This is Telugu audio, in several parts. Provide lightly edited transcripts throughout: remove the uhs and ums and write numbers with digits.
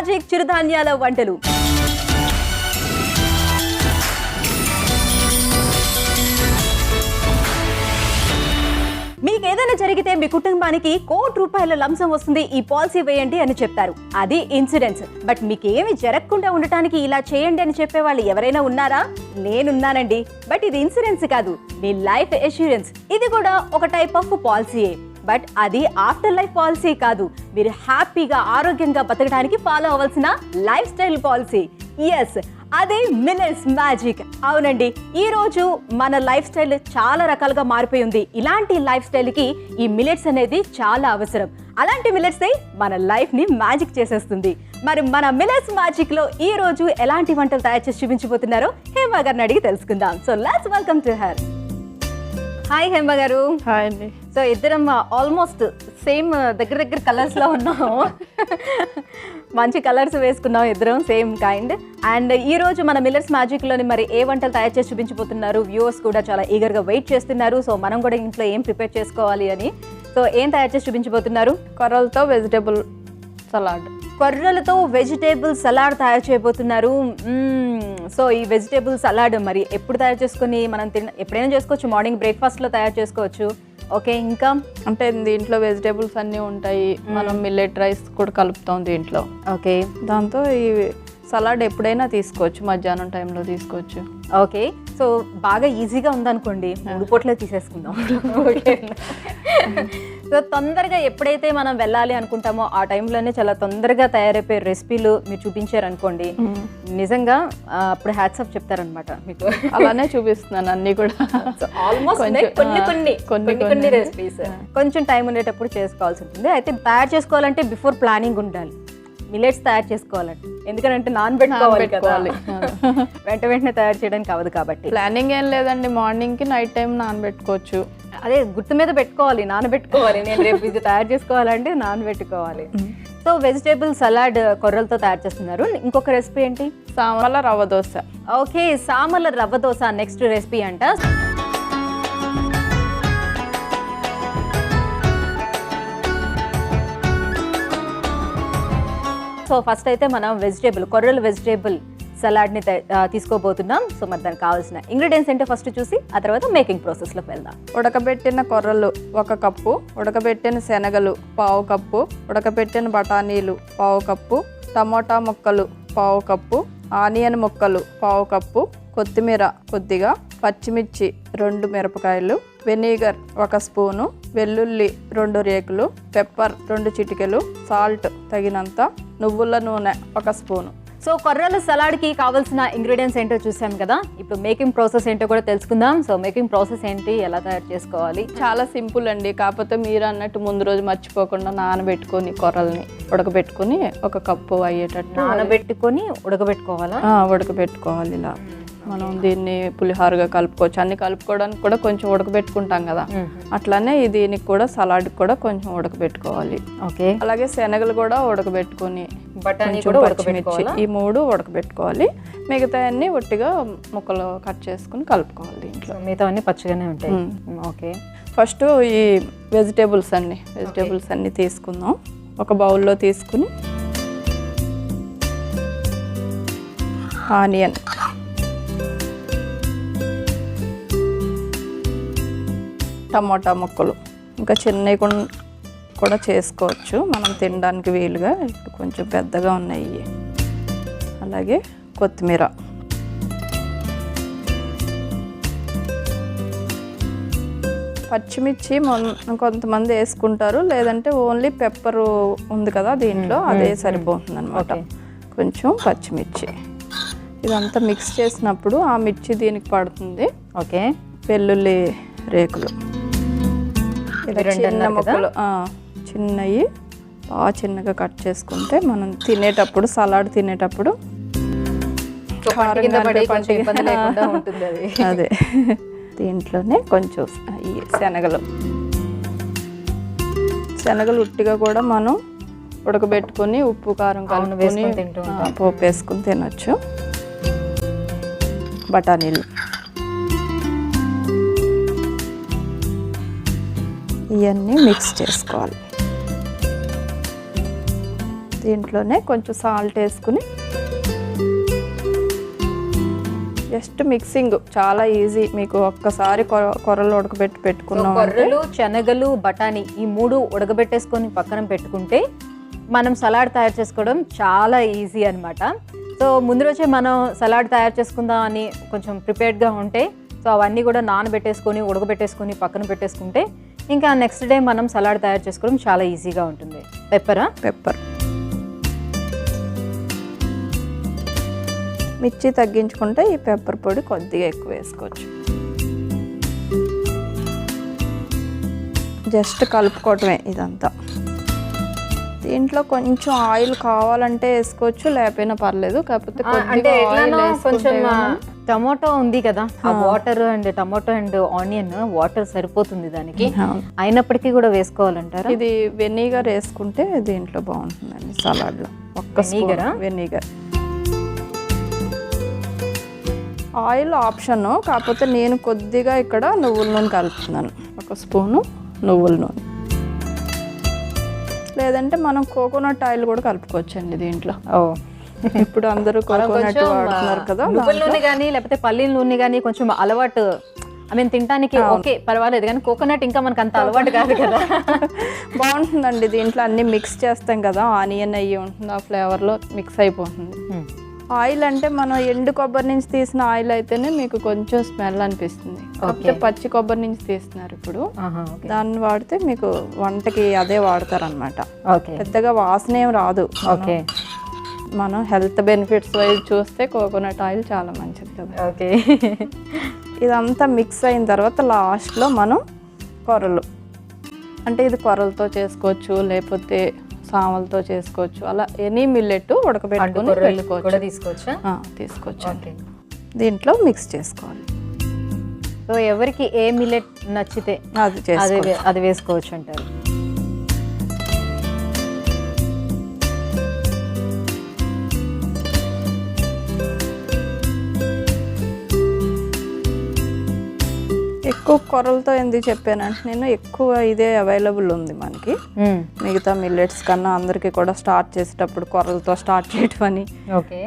మ్యాజిక్ చిరుధాన్యాల వంటలు. మీకు ఏదైనా జరిగితే మీ కుటుంబానికి ₹1,00,00,000 లంసం వస్తుంది, ఈ పాలసీ వేయండి అని చెప్తారు. అది ఇన్సూరెన్స్. బట్ మీకు ఏమి జరగకుండా ఉండటానికి ఇలా చేయండి అని చెప్పే వాళ్ళు ఎవరైనా ఉన్నారా? నేనున్నానండి. బట్ ఇది ఇన్సూరెన్స్ కాదు, మీ లైఫ్ ఎష్యూరెన్స్. ఇది కూడా ఒక టైప్ ఆఫ్ పాలసీయే. బట్ అది ఆఫ్టర్ లైఫ్ పాలసీ కాదు, మీరు హ్యాపీగా ఆరోగ్యంగా బతకడానికి ఫాలో అవ్వాల్సిన లైఫ్ స్టైల్ పాలసీ. ఎస్, అదే మిల్లెట్స్ మ్యాజిక్. అవునండి, ఈ రోజు మన లైఫ్ స్టైల్ చాలా రకాలుగా మారిపోయి ఉంది. ఇలాంటి లైఫ్ స్టైల్కి ఈ మిల్లెట్స్ అనేది చాలా అవసరం. అలాంటి మిల్లెట్స్ మన లైఫ్ ని మ్యాజిక్ చేసేస్తుంది. మరి మన మిల్లెట్స్ మ్యాజిక్ లో ఈ రోజు ఎలాంటి వంటలు తయారు చేసి చూపించబోతున్నారో హేమ గారిని అడిగి తెలుసుకుందాం. So let's welcome to her. Hi Hema గారు. హాయ్ అండి. సో ఇద్దరం ఆల్మోస్ట్ సేమ్ దగ్గర కలర్స్ లో ఉన్నాము. మంచి కలర్స్ వేసుకున్నాం ఇద్దరం, సేమ్ కైండ్. అండ్ ఈ రోజు మన మిల్లెట్స్ మ్యాజిక్ లోని మరి ఏ వంటలు తయారు చేసి చూపించబోతున్నారు? వ్యూవర్స్ కూడా చాలా ఈగర్ గా వెయిట్ చేస్తున్నారు. సో మనం కూడా ఇంట్లో ఏం ప్రిపేర్ చేసుకోవాలి అని. సో ఏం తయారు చేసి చూపించబోతున్నారు? కొర్రలతో వెజిటేబుల్ సలాడ్. కొర్రలతో వెజిటేబుల్ సలాడ్ తయారు చేయబోతున్నారు. సో ఈ వెజిటేబుల్ సలాడ్ మరి ఎప్పుడు తయారు చేసుకుని మనం ఎప్పుడైనా చేసుకోవచ్చు. మార్నింగ్ బ్రేక్ఫాస్ట్లో తయారు చేసుకోవచ్చు. ఓకే, ఇంకా అంటే దీంట్లో వెజిటేబుల్స్ అన్నీ ఉంటాయి. మనం మిల్లెట్ రైస్ కూడా కలుపుతాం దీంట్లో. ఓకే, దాంతో ఈ సలాడ్ ఎప్పుడైనా తీసుకోవచ్చు, మధ్యాహ్నం టైంలో తీసుకోవచ్చు. ఓకే, సో బాగా ఈజీగా ఉందనుకోండి, 3 పూటలే తీసేసుకుందాం. ఓకే, సో తొందరగా ఎప్పుడైతే మనం వెళ్ళాలి అనుకుంటామో ఆ టైంలోనే చాలా తొందరగా తయారైపోయే రెసిపీలు మీరు చూపించారనుకోండి, నిజంగా అప్పుడు హ్యాట్స్ ఆఫ్ చెప్తారనమాట మీకు. అలానే చూపిస్తున్నాను అన్ని కూడా. ఆల్మోస్ట్ కొన్ని రెసిపీస్ కొంచెం టైం ఉండేటప్పుడు చేసుకోవాల్సి ఉంటుంది. అయితే తయారు చేసుకోవాలంటే బిఫోర్ ప్లానింగ్ ఉండాలి. మిల్లెట్స్ తయారు చేసుకోవాలంటే, ఎందుకంటే నానబెట్టుకోవాలి, వెంటనే తయారు చేయడానికి అవ్వదు కాబట్టి. ప్లానింగ్ ఏం లేదండి, మార్నింగ్ కి నైట్ టైం నానబెట్టుకోవచ్చు. అదే గుర్తు మీద పెట్టుకోవాలి, నానబెట్టుకోవాలి. నేను రేపు ఇది తయారు చేసుకోవాలంటే నానబెట్టుకోవాలి. సో వెజిటేబుల్ సలాడ్ కొర్రలతో తయారు చేస్తున్నారు. ఇంకొక రెసిపీ ఏంటి? Samala rava dosa. Okay, Samala rava dosa next recipe అంట. సో ఫస్ట్ అయితే మనం కొర్రల వెజిటేబుల్ సలాడ్ని తీసుకోబోతున్నాం. సో మరి దానికి కావాల్సిన ఇంగ్రీడియంట్స్ ఏంటో ఫస్ట్ చూసి ఆ తర్వాత మేకింగ్ ప్రాసెస్లోకి వెళ్దాం. ఉడకబెట్టిన కొర్రలు 1 కప్పు, ఉడకబెట్టిన శనగలు 1/2 కప్పు, ఉడకబెట్టిన బఠానీలు 1/2 కప్పు, టమోటా ముక్కలు 1/2 కప్పు, ఆనియన్ ముక్కలు 1/2 కప్పు, కొత్తిమీర కొద్దిగా, పచ్చిమిర్చి 2 మిరపకాయలు, వెనిగర్ 1 స్పూను, వెల్లుల్లి 2 రేకులు, పెప్పర్ 2 చిటికెలు, సాల్ట్ తగినంత, నువ్వుల నూనె 1 స్పూను. సో కొర్రల సలాడ్కి కావాల్సిన ఇంగ్రీడియంట్స్ ఏంటో చూసాం కదా. ఇప్పుడు మేకింగ్ ప్రాసెస్ ఏంటో కూడా తెలుసుకుందాం. సో మేకింగ్ ప్రాసెస్ ఏంటి, ఎలా తయారు చేసుకోవాలి? చాలా సింపుల్ అండి. కాకపోతే మీరు అన్నట్టు ముందు రోజు మర్చిపోకుండా నానబెట్టుకొని కొర్రల్ని ఉడకబెట్టుకొని 1 కప్పు అయ్యేటట్టు నానబెట్టుకొని ఉడకబెట్టుకోవాలా? ఉడకబెట్టుకోవాలి. ఇలా మనం దీన్ని పులిహోరగా కలుపుకోవచ్చు. అన్ని కలుపుకోవడానికి కూడా కొంచెం ఉడకబెట్టుకుంటాం కదా, అట్లానే దీనికి కూడా సలాడ్ కూడా కొంచెం ఉడకబెట్టుకోవాలి. ఓకే, అలాగే శనగలు కూడా ఉడకబెట్టుకొని, పచ్చిమిర్చి, ఈ 3 ఉడకబెట్టుకోవాలి. మిగతా అన్ని ఒట్టిగా ముక్కలు కట్ చేసుకుని కలుపుకోవాలి. దీంట్లో మిగతా అన్ని పచ్చిగానే ఉంటాయి. ఓకే, ఫస్ట్ ఈ వెజిటేబుల్స్ అన్ని తీసుకుందాం. ఒక బౌల్లో తీసుకుని ఆనియన్, టమోటా ముక్కలు, ఇంకా చిన్నవి కూడా చేసుకోవచ్చు మనం తినడానికి వీలుగా. ఇప్పుడు కొంచెం పెద్దగా ఉన్నాయి. అలాగే కొత్తిమీర, పచ్చిమిర్చి కొంతమంది వేసుకుంటారు, లేదంటే ఓన్లీ పెప్పర్ ఉంది కదా దీంట్లో, అదే సరిపోతుంది అనమాట. కొంచెం పచ్చిమిర్చి, ఇదంతా మిక్స్ చేసినప్పుడు ఆ మిర్చి దీనికి పడుతుంది. ఓకే, వెల్లుల్లి రేకులు, చిన్న ముక్కలు, చిన్నవి బాగా చిన్నగా కట్ చేసుకుంటే మనం తినేటప్పుడు, సలాడ్ తినేటప్పుడు అదే. దీంట్లోనే కొంచెం ఈ శనగలు ఉట్టిగా కూడా మనం ఉడకబెట్టుకొని ఉప్పు కారం కలుపుకొని పోపు వేసుకుని తినొచ్చు. బఠానీలు ఇవన్నీ మిక్స్ చేసుకోవాలి. దీంట్లోనే కొంచెం సాల్ట్ వేసుకుని జస్ట్ మిక్సింగ్ చాలా ఈజీ. మీకు ఒక్కసారి కొర్రలు ఉడకబెట్టి పెట్టుకున్నాం. కొర్రలు, శనగలు, బఠానీ ఈ 3 ఉడకబెట్టేసుకొని పక్కన పెట్టుకుంటే మనం సలాడ్ తయారు చేసుకోవడం చాలా ఈజీ అనమాట. సో ముందు రోజే మనం సలాడ్ తయారు చేసుకుందాం అని కొంచెం ప్రిపేర్డ్గా ఉంటే సో అవన్నీ కూడా నానబెట్టేసుకొని ఉడకబెట్టేసుకొని పక్కన పెట్టేసుకుంటే ఇంకా నెక్స్ట్ డే మనం సలాడ్ తయారు చేసుకోవడం చాలా ఈజీగా ఉంటుంది. పెప్పర్ మిర్చి తగ్గించుకుంటే ఈ పెప్పర్ పొడి కొద్దిగా ఎక్కువ వేసుకోవచ్చు. జస్ట్ కలుపుకోవటమే ఇదంతా. దీంట్లో కొంచెం ఆయిల్ కావాలంటే వేసుకోవచ్చు, లేకపోయినా పర్లేదు. కాకపోతే కొంచెం టమాటో ఉంది కదా, ఆ water and tomato and onion water సరిపోతుంది దానికి, అయినప్పటికీ కూడా వేసుకోవాలంటారా? ఇది వెనిగర్ వేసుకుంటే దీంట్లో బాగుంటుందండి సలాడ్లో. వెనిగర్ ఆయిల్ ఆప్షన్, కాకపోతే నేను కొద్దిగా ఇక్కడ నువ్వుల నూనె కలుపుతున్నాను. 1 స్పూను నువ్వుల నూనె, లేదంటే మనం కోకోనట్ ఆయిల్ కూడా కలుపుకోవచ్చండి దీంట్లో. ఇప్పుడు అందరూ కోకోనట్ వాడుతున్నారు కదా, నువ్వుల నూనె కానీ లేకపోతే పల్లీల నూనె కానీ కొంచెం అలవాటు, తినడానికి ఓకే పర్వాలేదు, కానీ కోకోనట్ ఇంకా మనకు అంత అలవాటు కాదు కదా. బాగుంటుందండి దీంట్లో అన్ని మిక్స్ చేస్తాం కదా, ఆనియన్ అయ్యి ఉంటుంది, ఆ ఫ్లేవర్లో మిక్స్ అయిపోతుంది. ఆయిల్ అంటే మనం ఎండు కొబ్బరి నుంచి తీసిన ఆయిల్ అయితేనే మీకు కొంచెం స్మెల్ అనిపిస్తుంది. కాకపోతే పచ్చి కొబ్బరి నుంచి తీస్తున్నారు ఇప్పుడు, దాన్ని వాడితే మీకు వంటకి అదే వాడతారు అనమాట. పెద్దగా వాసన ఏం రాదు. మనం హెల్త్ బెనిఫిట్స్ వైజ్ చూస్తే కోకోనట్ ఆయిల్ చాలా మంచిది కదా. ఇదంతా మిక్స్ అయిన తర్వాత లాస్ట్లో మనం కొర్రలు, అంటే ఇది కొర్రలతో చేసుకోవచ్చు, లేకపోతే సామలతో చేసుకోవచ్చు, అలా ఎనీ మిల్లెట్ ఉడకబెట్టుకొని తీసుకోవచ్చు. దీంట్లో మిక్స్ చేసుకోవాలి. సో ఎవరికి ఏ మిల్లెట్ నచ్చితే అది వేసుకోవచ్చు అంటారు. ఎక్కువ కొర్రలతో ఎందుకు చెప్పానంటే నేను ఎక్కువ ఇదే అవైలబుల్ ఉంది మనకి. మిగతా మిల్లెట్స్ కన్నా అందరికి కూడా స్టార్ట్ చేసేటప్పుడు కొర్రలతో స్టార్ట్ చేయటం అని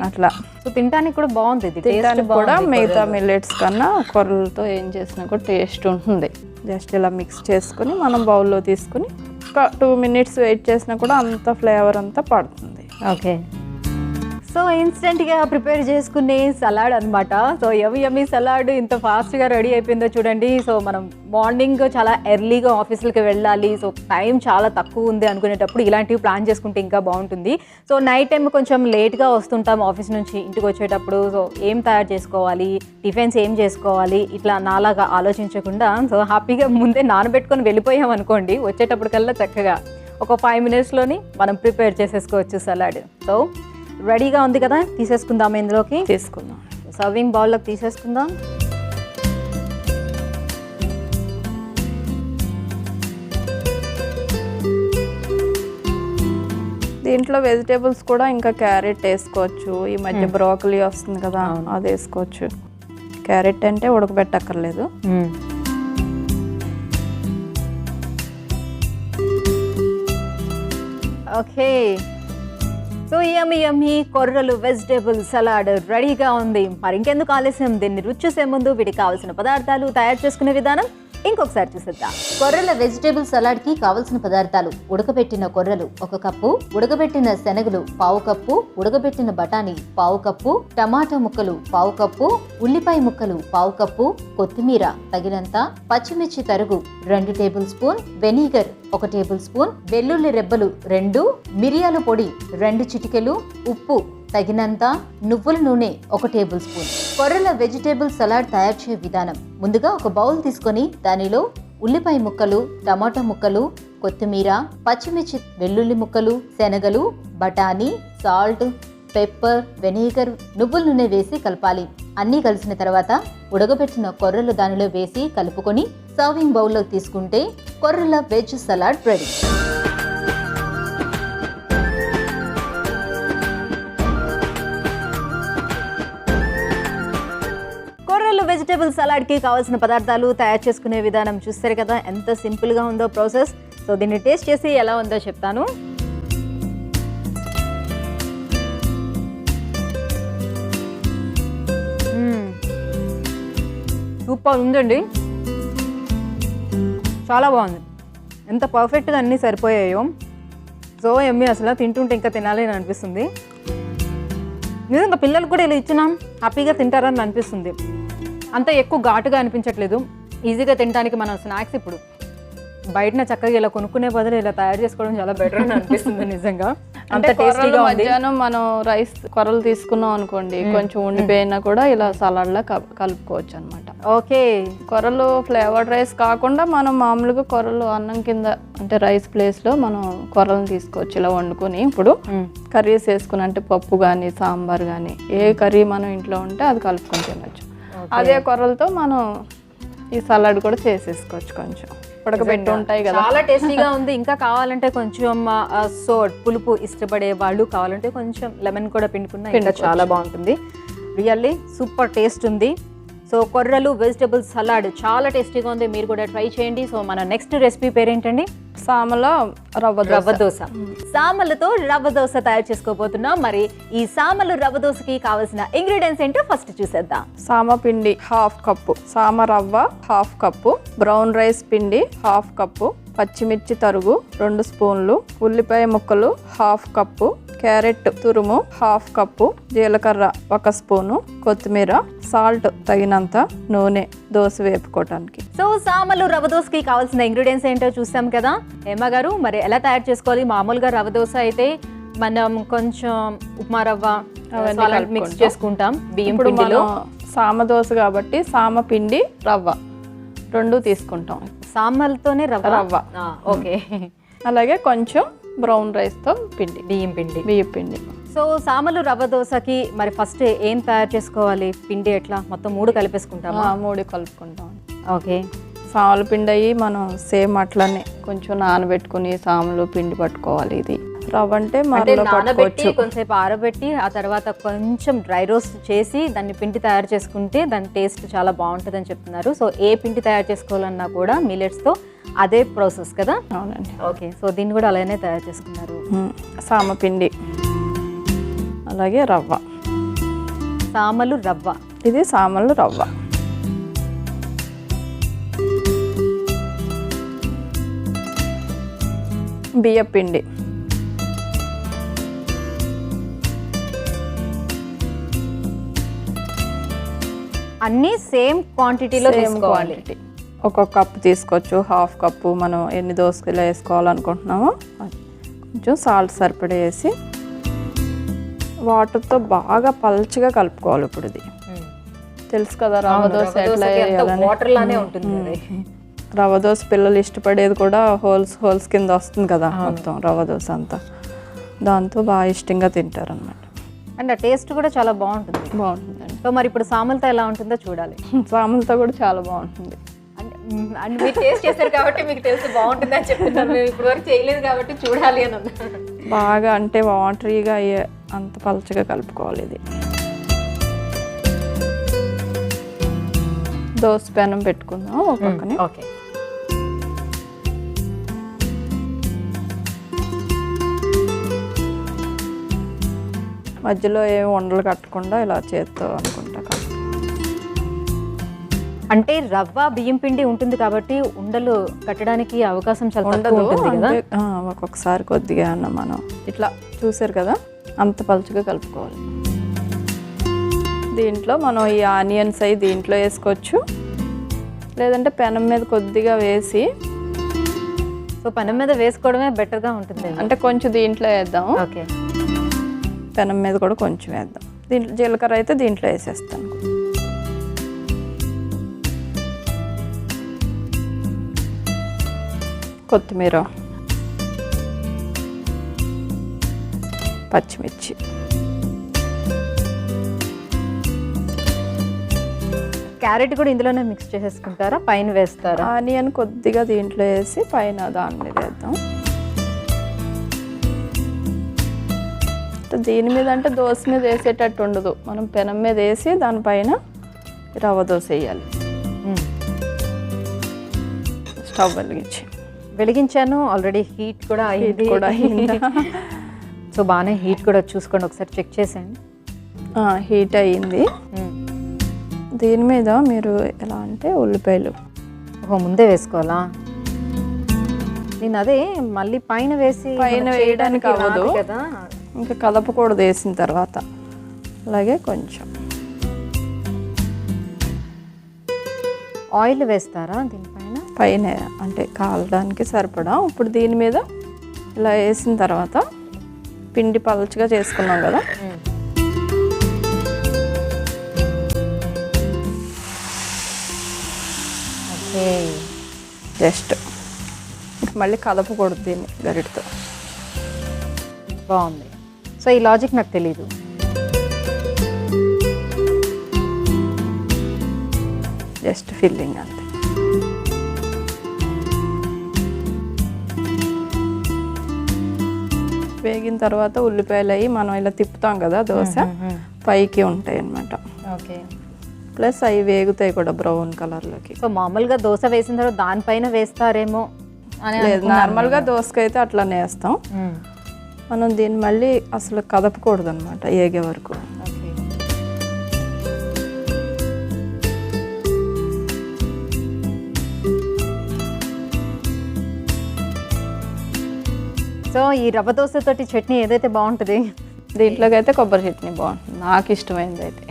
అట్లా. సో తినడానికి కూడా బాగుంది, తినడానికి కూడా మిగతా మిల్లెట్స్ కన్నా కొర్రలతో ఏం చేసినా కూడా టేస్ట్ ఉంటుంది. జస్ట్ ఇలా మిక్స్ చేసుకుని మనం బౌల్లో తీసుకుని ఒక 2 minutes వెయిట్ చేసినా కూడా అంత ఫ్లేవర్ అంతా పడుతుంది. సో ఇన్స్టెంట్గా ప్రిపేర్ చేసుకునే సలాడ్ అనమాట. సో యమ్మీ సలాడ్ ఇంత ఫాస్ట్గా రెడీ అయిపోయిందో చూడండి. సో మనం మార్నింగ్ చాలా ఎర్లీగా ఆఫీసులకి వెళ్ళాలి, సో టైం చాలా తక్కువ ఉంది అనుకునేటప్పుడు ఇలాంటివి ప్లాన్ చేసుకుంటే ఇంకా బాగుంటుంది. సో నైట్ టైం కొంచెం లేట్గా వస్తుంటాం ఆఫీస్ నుంచి ఇంటికి వచ్చేటప్పుడు, సో ఏం తయారు చేసుకోవాలి, టిఫిన్స్ ఏం చేసుకోవాలి, ఇట్లా నాలాగా ఆలోచించకుండా సో హ్యాపీగా ముందే నానబెట్టుకొని వెళ్ళిపోయాం అనుకోండి, వచ్చేటప్పటికల్లా చక్కగా ఒక 5 minutesలోని మనం ప్రిపేర్ చేసేసుకోవచ్చు సలాడ్. సో రెడీగా ఉంది కదా, తీసేసుకుందాం. ఇందులోకి తీసుకుందాం, సర్వింగ్ బౌల్లోకి తీసేసుకుందాం. దీంట్లో వెజిటేబుల్స్ కూడా ఇంకా క్యారెట్ వేసుకోవచ్చు. ఈ మధ్య బ్రోకలీ వస్తుంది కదా, అది వేసుకోవచ్చు. క్యారెట్ అంటే ఉడకబెట్టక్కర్లేదు. ఓకే, సో యమ్మీ కొర్రలు వెజిటేబుల్ సలాడ్ రెడీగా ఉంది. మరి ఇంకెందుకు ఆలస్యం, దీన్ని రుచి చూసే ముందు వీటికి కావాల్సిన పదార్థాలు, తయారు చేసుకునే విధానం ఇంకొకసారి చూసేద్దాం. కొర్రల వెజిటేబుల్ సలాడ్ కి కావలసిన పదార్థాలు: ఉడకబెట్టిన కొర్రలు 1 కప్పు, ఉడకబెట్టిన శనగలు 1/2 కప్పు, ఉడకబెట్టిన బఠానీ 1/2 కప్పు, టమాటా ముక్కలు 1/2 కప్పు, ఉల్లిపాయ ముక్కలు 1/2 కప్పు, కొత్తిమీర తగినంత, పచ్చిమిర్చి తరుగు 2 table spoon, vinegar 1 table spoon, వెల్లుల్లి రెబ్బలు 2, మిరియాల పొడి 2 చిటికెలు, ఉప్పు తగినంత, నువ్వుల నూనె 1 టేబుల్ స్పూన్. కొర్రల వెజిటేబుల్ సలాడ్ తయారు చేసే విధానం: ముందుగా ఒక బౌల్ తీసుకొని దానిలో ఉల్లిపాయ ముక్కలు, టమాటా ముక్కలు, కొత్తిమీర, పచ్చిమిర్చి, వెల్లుల్లి ముక్కలు, శనగలు, బఠానీ, సాల్ట్, పెప్పర్, వెనిగర్, నువ్వుల నూనె వేసి కలపాలి. అన్నీ కలిసిన తర్వాత ఉడకబెట్టిన కొర్రలు దానిలో వేసి కలుపుకొని సర్వింగ్ బౌల్లో తీసుకుంటే కొర్రల veg salad ready. Vegetable salad కి కావాల్సిన పదార్థాలు, తయారు చేసుకునే విధానం చూస్తారు కదా, ఎంత సింపుల్ గా ఉందో ప్రాసెస్. సో దీన్ని టేస్ట్ చేసి ఎలా ఉందో చెప్తాను. సూపర్ ఉందండి, చాలా బాగుంది. ఎంత పర్ఫెక్ట్గా అన్నీ సరిపోయాయో. సో ఎమ్మి, అసలు తింటుంటే ఇంకా తినాలి అని అనిపిస్తుంది. నిజంగా పిల్లలు కూడా ఇలా ఇచ్చినా హ్యాపీగా తింటారని అనిపిస్తుంది. అంత ఎక్కువ ఘాటుగా అనిపించట్లేదు, ఈజీగా తినడానికి. మనం స్నాక్స్ ఇప్పుడు బయటన చక్కగా ఇలా కొనుక్కునే బదులు ఇలా తయారు చేసుకోవడం చాలా బెటర్ అని అనిపిస్తుంది నిజంగా. అంత టేస్టీగా ఉంది. మధ్యాహ్నం మనం రైస్ కొరలు తీసుకున్నాం అనుకోండి, కొంచెం ఉండిపోయినా కూడా ఇలా సలాడ్లా కలుపుకోవచ్చు అనమాట. ఓకే, కొరలు ఫ్లేవర్డ్ రైస్ కాకుండా మనం మామూలుగా కొరలు అన్నం కింద అంటే రైస్ ప్లేస్లో మనం కొరలను తీసుకోవచ్చు ఇలా వండుకొని. ఇప్పుడు కర్రీస్ వేసుకుని అంటే పప్పు కానీ సాంబార్ కానీ ఏ కర్రీ మనం ఇంట్లో ఉంటే అది కలుపుకొని తినచ్చు. అదే కొరలతో మనం ఈ సలాడ్ కూడా చేసేసుకోవచ్చు. కొంచెం ఉడకబెట్టి ఉంటాయి కదా, చాలా టేస్టీగా ఉంది. ఇంకా కావాలంటే కొంచెం సోట్ పులుపు ఇష్టపడే వాళ్ళు కావాలంటే కొంచెం లెమన్ కూడా పిండుకున్నా ఇంకా చాలా బాగుంటుంది. రియల్లీ సూపర్ టేస్ట్ ఉంది. సో కొర్రలు వెజిటబుల్ సలాడ్ చాలా టేస్టీగా ఉంది, మీరు కూడా ట్రై చేయండి. సో మన నెక్స్ట్ రెసిపీ పేరేంటండి? సామల రవ్వ దోశ. సామలతో రవ్వ దోశ తయారు చేసుకోబోతున్నాం. మరి ఈ సామలు రవ్వ దోశకి కావాల్సిన ఇంగ్రీడియంట్స్ ఏంటో ఫస్ట్ చూసేద్దాం. సామ పిండి 1/2 కప్పు, సామ రవ్వ 1/2 కప్పు, బ్రౌన్ రైస్ పిండి 1/2 కప్పు, పచ్చిమిర్చి తరుగు 2 స్పూన్లు, ఉల్లిపాయ ముక్కలు 1/2 కప్పు, క్యారెట్ తురుము 1/2 కప్పు, జీలకర్ర 1 స్పూను, కొత్తిమీర, సాల్ట్ తగినంత, నూనె దోశ వేపుకోవటానికి. సో సామలు రవ్వ దోశకి కావాల్సిన ఇంగ్రీడియంట్స్ ఏంటో చూసాం కదా. హేమ గారు, మరి ఎలా తయారు చేసుకోవాలి? మామూలుగా రవ్వ దోశ అయితే మనం కొంచెం ఉప్మా రవ్వ మిక్స్ చేసుకుంటాం బియ్యం పిండిలో. సామ దోశ కాబట్టి సామ పిండి రవ్వ 2 తీసుకుంటాం. సామలతోనే రవ్వ. ఓకే, అలాగే కొంచెం బ్రౌన్ రైస్తో పిండి, బియ్యం పిండి. సో సామలు రవ్వ దోశకి మరి ఫస్ట్ ఏం తయారు చేసుకోవాలి? పిండి ఎట్లా మొత్తం 3 కలిపేసుకుంటాం? 3 కలుపుకుంటాం. ఓకే, సామల పిండి అయ్యి మనం సేమ్ అట్లనే కొంచెం నానబెట్టుకుని సామలు పిండి పట్టుకోవాలి. ఇది రవ్వ అంటే నానబెట్టి కొంచెంసేపు ఆరబెట్టి ఆ తర్వాత కొంచెం డ్రై రోస్ట్ చేసి దాన్ని పిండి తయారు చేసుకుంటే దాని టేస్ట్ చాలా బాగుంటుంది అని చెప్తున్నారు. సో ఏ పిండి తయారు చేసుకోవాలన్నా కూడా మిల్లెట్స్తో అదే ప్రాసెస్ కదా? అవునండి. ఓకే, సో దీన్ని కూడా అలానే తయారు చేసుకున్నారు. సామ పిండి అలాగే రవ్వ. సామలు రవ్వ, ఇది సామలు రవ్వ. బియ్యం పిండి అన్నీ సేమ్ క్వాంటిటీలో తీసుకోవాలి. ఒక్కొక్క కప్పు తీసుకోవచ్చు, 1/2 కప్పు. మనం ఎన్ని దోసకాయలు వేసుకోవాలనుకుంటున్నామో కొంచెం సాల్ట్ సరిపడా వేసి వాటర్తో బాగా పల్చగా కలుపుకోవాలి. ఇప్పుడు ఇది తెలుసు కదా రవ్వ దోశ ఎట్లా వాటర్లానే ఉంటుంది. రవ్వ దోశ పిల్లలు ఇష్టపడేది కూడా హోల్స్ కింద వస్తుంది కదా మొత్తం రవ్వ దోశ అంతా. దాంతో బాగా ఇష్టంగా తింటారు అన్నమాట. అండ్ ఆ టేస్ట్ కూడా చాలా బాగుంటుందండి. సో మరి ఇప్పుడు సామలతో ఎలా ఉంటుందో చూడాలి. సామలతో కూడా చాలా బాగుంటుంది. అంటే మీరు టేస్ట్ చేశారు కాబట్టి మీకు తెలుసు బాగుంటుంది అని చెప్తున్నారు. మేము ఇప్పుడు వరకు చేయలేదు కాబట్టి చూడాలి అని అన్నారు. బాగా అంటే వాటరీగా అయ్యే అంత పలచగా కలుపుకోవాలి. ఇది దోశ పెనం పెట్టుకుందాం ఒక పక్కనే. ఓకే, మధ్యలో ఏమి ఉండలు కట్టకుండా ఇలా చేత్తో అనుకుంటా. అంటే రవ్వ బియ్యం పిండి ఉంటుంది కాబట్టి ఉండలు కట్టడానికి అవకాశం చాలా తక్కువ ఉంటుంది కదా. ఒక్కొక్కసారి కొద్దిగా అన్న మనం ఇట్లా చూసారు కదా అంత పలుచగా కలుపుకోవాలి. దీంట్లో మనం ఈ ఆనియన్స్ అవి దీంట్లో వేసుకోవచ్చు, లేదంటే పెనం మీద కొద్దిగా వేసి. సో పెనం మీద వేసుకోవడమే బెటర్గా ఉంటుంది. అంటే కొంచెం దీంట్లో వేద్దాం. ఓకే, పెనం మీద కూడా కొంచెం వేద్దాం. దీంట్లో జీలకర్ర అయితే దీంట్లో వేసేస్తాను. కొత్తిమీర, పచ్చిమిర్చి, క్యారెట్ కూడా ఇందులోనే మిక్స్ చేసేసుకుంటారా? పైన వేస్తారా? ఆనియన్ కొద్దిగా దీంట్లో వేసి పైన దాని మీద వేద్దాం. దీని మీద అంటే దోశ మీద వేసేటట్టు ఉండదు, మనం పెనం మీద వేసి దానిపైన రవ్వ దోశ వేయాలి. స్టవ్ వెలిగించాను ఆల్రెడీ, హీట్ కూడా అయింది. సో బాగానే హీట్ కూడా చూసుకోండి, ఒకసారి చెక్ చేసేయండి. హీట్ అయ్యింది. దీని మీద మీరు ఎలా అంటే ఉల్లిపాయలు ముందే వేసుకోవాలా? నేను అదే మళ్ళీ పైన వేయడానికి అవ్వదు కదా, ఇంకా కదపకూడదు వేసిన తర్వాత. అలాగే కొంచెం ఆయిల్ వేస్తారా దీనిపైన? పైన అంటే కాలడానికి సరిపడా. ఇప్పుడు దీని మీద ఇలా వేసిన తర్వాత పిండి పలచగా చేసుకున్నాం కదా, ఓకే. జస్ట్ మళ్ళీ కదపకూడదు దీన్ని గరిటతో. బాగుంది. సో ఈ లాజిక్ నాకు తెలీదు. జస్ట్ ఫిల్లింగ్ అంతే. వేగిన తర్వాత ఉల్లిపాయలు అవి మనం ఇలా తిప్పుతాం కదా దోశ, పైకి ఉంటాయి అన్నమాట. ఓకే. ప్లస్ అవి వేగుతాయి కూడా బ్రౌన్ కలర్లోకి. సో మామూలుగా దోశ వేసిన తర్వాత దానిపైన వేస్తారేమో అని. లేదు, నార్మల్గా దోశకైతే అట్లానే వేస్తాం. మనం దీన్ని మళ్ళీ అసలు కదపకూడదు అనమాట ఏగే వరకు. ఓకే. సో ఈ రవ్వ దోశతోటి చట్నీ ఏదైతే బాగుంటుంది? దీంట్లోకి అయితే కొబ్బరి చట్నీ బాగుంటుంది, నాకు ఇష్టమైంది అయితే.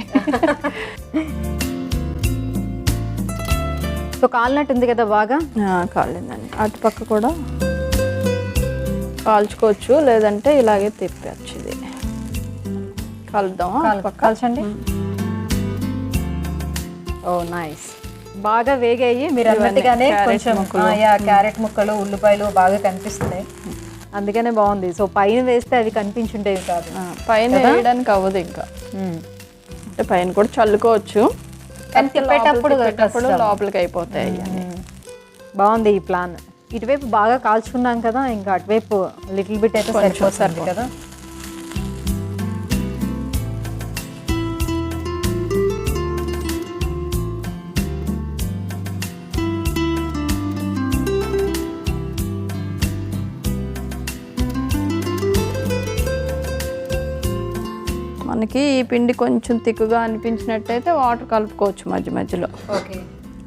సో కాలినట్టు ఉంది కదా బాగా? కాలిందండి. అటుపక్క కూడా కాల్చుకోవచ్చు, లేదంటే ఇలాగే తిప్పచ్చు. ఇది కలుద్దాం, కాల్చండి. ఓ నైస్. బాగా వేగాయి మీరు అన్నట్టుగానే. కొంచెం క్యారెట్ ముక్కలు, ఉల్లిపాయలు బాగా కనిపిస్తున్నాయి, అందుకనే బాగుంది. సో పైన వేస్తే అవి కనిపించుంటేవి కాదు. పైన వేయడానికి అవ్వదు ఇంకా, అంటే పైన కూడా చల్లుకోవచ్చు, తిప్పేటప్పుడు లోపలికి అయిపోతాయి. బాగుంది ఈ ప్లాన్. ఇటువైపు బాగా కాల్చుకున్నాం కదా, ఇంకా అటువైపు లిటిల్ బిట్ అయితే సరిపోతుంది కదా. మనకి ఈ పిండి కొంచెం తిక్కుగా అనిపించినట్టయితే వాటర్ కలుపుకోవచ్చు మధ్య మధ్యలో. ఓకే.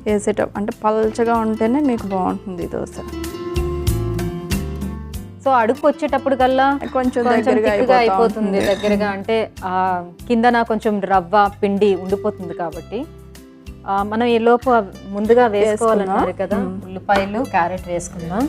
వేసేటప్పుడు అంటే పల్చగా ఉంటేనే మీకు బాగుంటుంది దోశ. సో అడుగు వచ్చేటప్పుడు కల్లా కొంచెం దగ్గరగా అయిపోతుంది. దగ్గరగా అంటే కిందన కొంచెం రవ్వ పిండి ఉండిపోతుంది కాబట్టి మనం ఈ లోపు ముందుగా వేసుకోవాలన్నారు కదా. ఉల్లిపాయలు, క్యారెట్ వేసుకుందాం.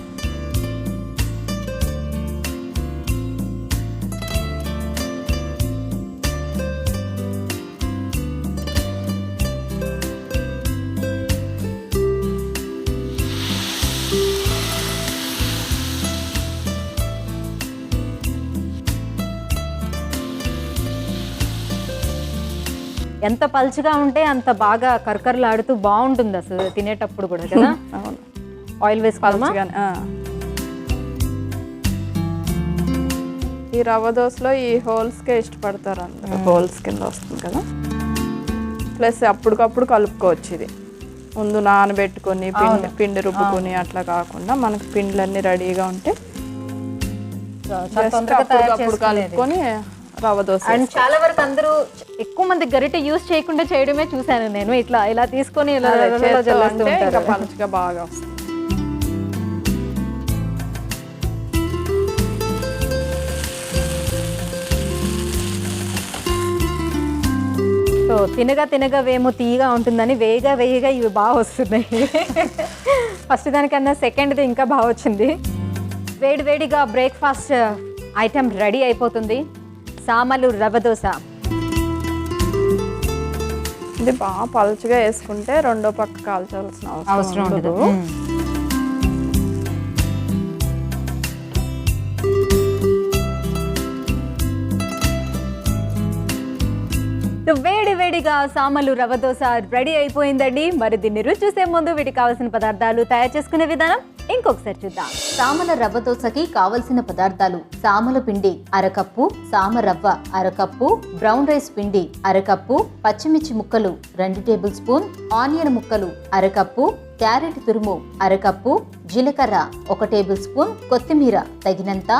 ఎంత పల్చగా ఉంటే అంత బాగా కరకరలాడుతూ బాగుంటుంది అసలు తినేటప్పుడు కూడా కదా. అవును. ఆయిల్ వేసుకోవాలమ్మా. ఈ రవ్వ దోశలో ఈ హోల్స్కే ఇష్టపడతారు అందరూ, హోల్స్ కింద వస్తుంది కదా. ప్లస్ అప్పటికప్పుడు కలుపుకోవచ్చు. ఇది ముందు నానబెట్టుకొని పిండి రుబ్బుకొని అట్లా కాకుండా మనకి పిండ్లన్నీ రెడీగా ఉంటే అప్పుడు కలుపుకొని రవ్వ దోశ. అండ్ చాలా వరకు అందరూ ఎక్కువ మంది గరిటె యూజ్ చేయకుండా చేయడమే చూసాను నేను. ఇట్లా ఇలా తీసుకొని పలుచగా బాగా వస్తుంది. సో తినగా వేమో తీయగా ఉంటుందని వేయగా ఇవి బాగా వస్తున్నాయి. ఫస్ట్ దానికన్నా సెకండ్ది ఇంకా బాగా వచ్చింది. వేడిగా బ్రేక్ఫాస్ట్ ఐటెం రెడీ అయిపోతుంది. సామలు రవ్వ దోశ. ఇది బాగా పలుచగా వేసుకుంటే రెండో పక్క కాల్చాల్సిన అవసరం ఉండదు. వేడిగా సామలు రవ్వ దోశ రెడీ అయిపోయిందండి. మరి దీన్ని రుచి చూసే ముందు వీటికి కావాల్సిన పదార్థాలు తయారు చేసుకునే విధానం ఇంకొకసారి చూద్దాం. సామల రవ్వ దోశకి కావలసిన పదార్థాలు: సామల పిండి అరకప్పు, సామ రవ్వ అరకప్పు, బ్రౌన్ రైస్ పిండి అరకప్పు, పచ్చిమిర్చి ముక్కలు 2 టేబుల్ స్పూన్, ఆనియన్ ముక్కలు అరకప్పు, క్యారెట్ తురుము అరకప్పు, జీలకర్ర 1 టేబుల్ స్పూన్, కొత్తిమీర తగినంత,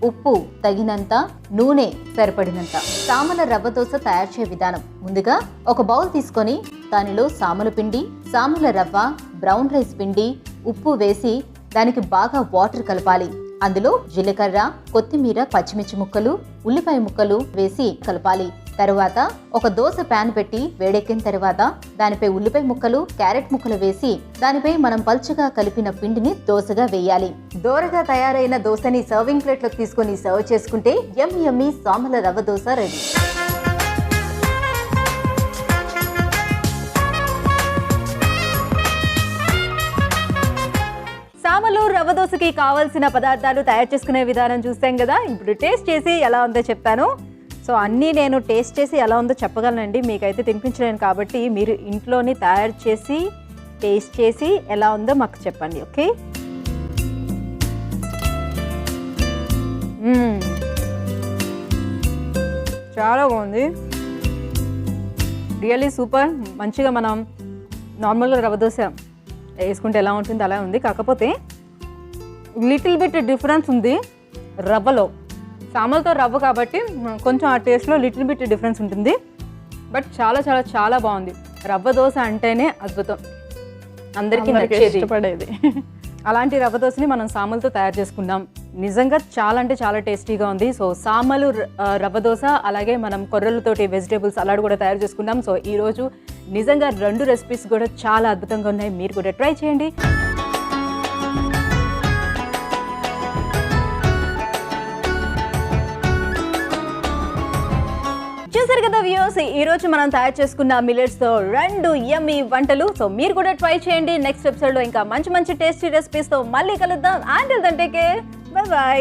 ఉప్పు తగినంత, నూనె సరిపడినంత. సామల రవ్వ దోశ తయారు చేసే విధానం. ముందుగా ఒక బౌల్ తీసుకొని దానిలో సామల పిండి, సామల రవ్వ, బ్రౌన్ రైస్ పిండి, ఉప్పు వేసి దానికి బాగా వాటర్ కలపాలి. అందులో జీలకర్ర, కొత్తిమీర, పచ్చిమిర్చి ముక్కలు, ఉల్లిపాయ ముక్కలు వేసి కలపాలి. తరువాత ఒక దోశ ప్యాన్ పెట్టి వేడెక్కిన తర్వాత దానిపై ఉల్లిపాయ ముక్కలు, క్యారెట్ ముక్కలు వేసి దానిపై మనం పల్చగా కలిపిన పిండిని దోశగా వేయాలి. దోరగా తయారైన దోశని సర్వింగ్ ప్లేట్ లోకి తీసుకొని సర్వ్ చేసుకుంటే యమ్మీ సామల రవ్వ దోశ రెడీ. సామలు రవ్వ దోశకి కావాల్సిన పదార్థాలు తయారు చేసుకునే విధానం చూస్తాం కదా. ఇప్పుడు టేస్ట్ చేసి ఎలా ఉందో చెప్తాను. సో అన్నీ నేను టేస్ట్ చేసి ఎలా ఉందో చెప్పగలనండి, మీకైతే తినిపించలేను. కాబట్టి మీరు ఇంట్లోని తయారు చేసి టేస్ట్ చేసి ఎలా ఉందో మాకు చెప్పండి. ఓకే, చాలా బాగుంది, రియల్లీ సూపర్. మంచిగా మనం నార్మల్గా రవ్వ దోశ వేసుకుంటే ఎలా ఉంటుంది అలా ఉంది. కాకపోతే లిటిల్ బిట్ డిఫరెన్స్ ఉంది రవ్వలో. సామలతో రవ్వ కాబట్టి కొంచెం ఆ టేస్ట్లో లిటిల్ బిట్ డిఫరెన్స్ ఉంటుంది. బట్ చాలా చాలా చాలా బాగుంది. రవ్వ దోశ అంటేనే అద్భుతం, అందరికీ ఇష్టపడేది. అలాంటి రవ్వ దోశని మనం సామలతో తయారు చేసుకున్నాం. నిజంగా చాలా అంటే చాలా టేస్టీగా ఉంది. సో సామలు రవ్వ దోశ, అలాగే మనం కొర్రలతోటి వెజిటేబుల్స్ అలాంటి కూడా తయారు చేసుకున్నాం. సో ఈరోజు నిజంగా 2 రెసిపీస్ కూడా చాలా అద్భుతంగా ఉన్నాయి. మీరు కూడా ట్రై చేయండి. చూసారు కదా వ్యూవర్స్, ఈ రోజు మనం తయారు చేసుకున్న మిల్లెట్స్ తో 2 యమ్మీ వంటలు. సో మీరు కూడా ట్రై చేయండి. నెక్స్ట్ ఎపిసోడ్ లో ఇంకా మంచి మంచి టేస్టీ రెసిపీస్ తో మళ్ళీ కలుద్దాం. Until then take care, bye by.